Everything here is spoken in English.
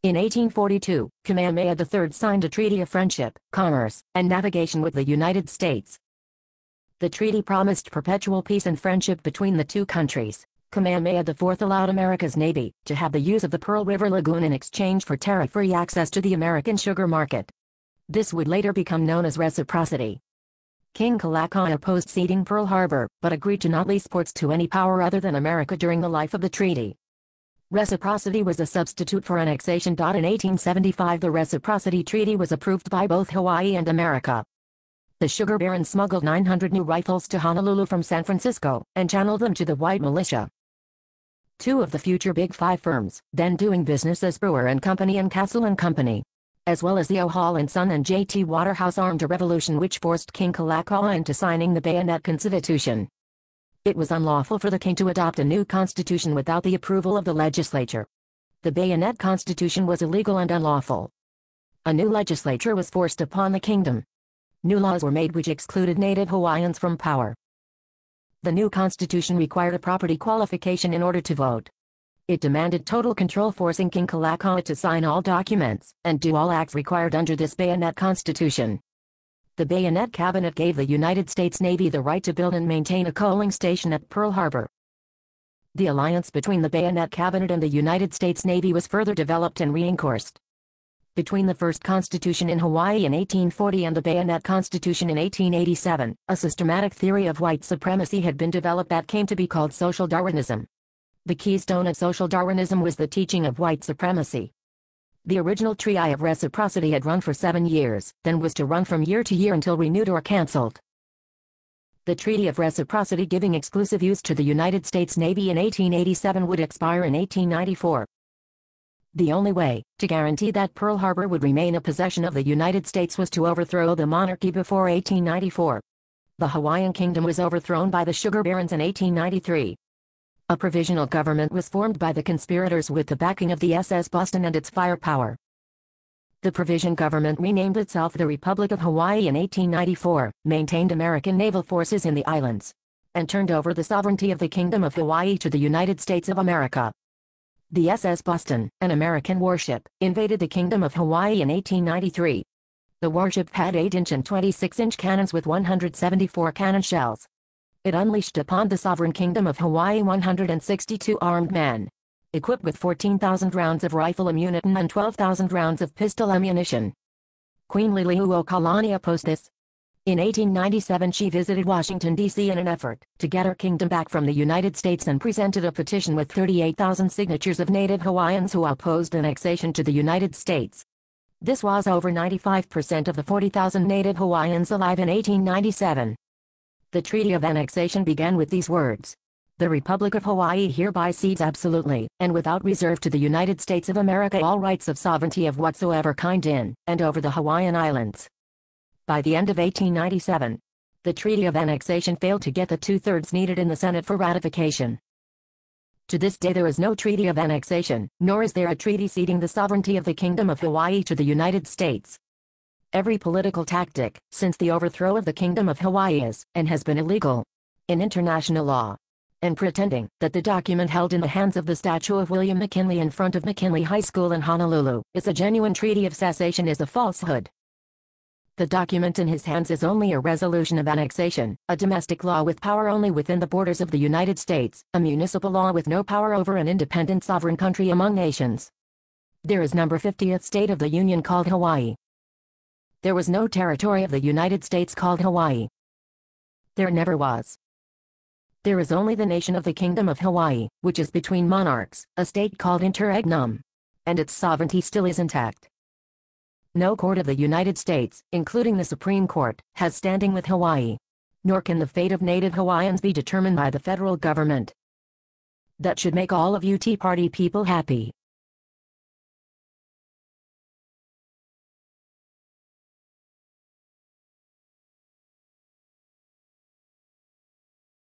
In 1842, Kamehameha III signed a treaty of friendship, commerce, and navigation with the United States. The treaty promised perpetual peace and friendship between the two countries. Kamehameha IV allowed America's Navy to have the use of the Pearl River Lagoon in exchange for tariff-free access to the American sugar market. This would later become known as reciprocity. King Kalakaua opposed ceding Pearl Harbor, but agreed to not lease ports to any power other than America during the life of the treaty. Reciprocity was a substitute for annexation. In 1875 the Reciprocity Treaty was approved by both Hawaii and America. The sugar barons smuggled 900 new rifles to Honolulu from San Francisco, and channeled them to the white militia. Two of the future Big Five firms, then doing business as Brewer and Company and Castle and Company, as well as the O'Hall and Son and J.T. Waterhouse, armed a revolution which forced King Kalakaua into signing the Bayonet Constitution. It was unlawful for the king to adopt a new constitution without the approval of the legislature. The Bayonet Constitution was illegal and unlawful. A new legislature was forced upon the kingdom. New laws were made which excluded native Hawaiians from power. The new constitution required a property qualification in order to vote. It demanded total control, forcing King Kalakaua to sign all documents and do all acts required under this Bayonet Constitution. The Bayonet Cabinet gave the United States Navy the right to build and maintain a coaling station at Pearl Harbor. The alliance between the Bayonet Cabinet and the United States Navy was further developed and reinforced. Between the first constitution in Hawaii in 1840 and the Bayonet Constitution in 1887, a systematic theory of white supremacy had been developed that came to be called social Darwinism. The keystone of social Darwinism was the teaching of white supremacy. The original Treaty of Reciprocity had run for 7 years, then was to run from year to year until renewed or cancelled. The Treaty of Reciprocity, giving exclusive use to the United States Navy in 1887, would expire in 1894. The only way to guarantee that Pearl Harbor would remain a possession of the United States was to overthrow the monarchy before 1894. The Hawaiian Kingdom was overthrown by the sugar barons in 1893. A provisional government was formed by the conspirators with the backing of the SS Boston and its firepower. The provision government renamed itself the Republic of Hawaii in 1894, maintained American naval forces in the islands, and turned over the sovereignty of the Kingdom of Hawaii to the United States of America. The SS Boston, an American warship, invaded the Kingdom of Hawaii in 1893. The warship had 8-inch and 26-inch cannons with 174 cannon shells. It unleashed upon the sovereign Kingdom of Hawaii 162 armed men, equipped with 14,000 rounds of rifle ammunition and 12,000 rounds of pistol ammunition. Queen Liliuokalani opposed this. In 1897 she visited Washington, D.C. in an effort to get her kingdom back from the United States and presented a petition with 38,000 signatures of native Hawaiians who opposed annexation to the United States. This was over 95% of the 40,000 native Hawaiians alive in 1897. The Treaty of Annexation began with these words: "The Republic of Hawaii hereby cedes absolutely, and without reserve to the United States of America all rights of sovereignty of whatsoever kind in and over the Hawaiian Islands." By the end of 1897, the Treaty of Annexation failed to get the two-thirds needed in the Senate for ratification. To this day there is no Treaty of Annexation, nor is there a treaty ceding the sovereignty of the Kingdom of Hawaii to the United States. Every political tactic since the overthrow of the Kingdom of Hawaii is, and has been, illegal in international law. And pretending that the document held in the hands of the statue of William McKinley in front of McKinley High School in Honolulu is a genuine treaty of cessation is a falsehood. The document in his hands is only a resolution of annexation, a domestic law with power only within the borders of the United States, a municipal law with no power over an independent sovereign country among nations. There is number 50th state of the Union called Hawaii. There was no territory of the United States called Hawaii. There never was. There is only the nation of the Kingdom of Hawaii, which is between monarchs, a state called interregnum. And its sovereignty still is intact. No court of the United States, including the Supreme Court, has standing with Hawaii. Nor can the fate of native Hawaiians be determined by the federal government. That should make all of you Tea Party people happy.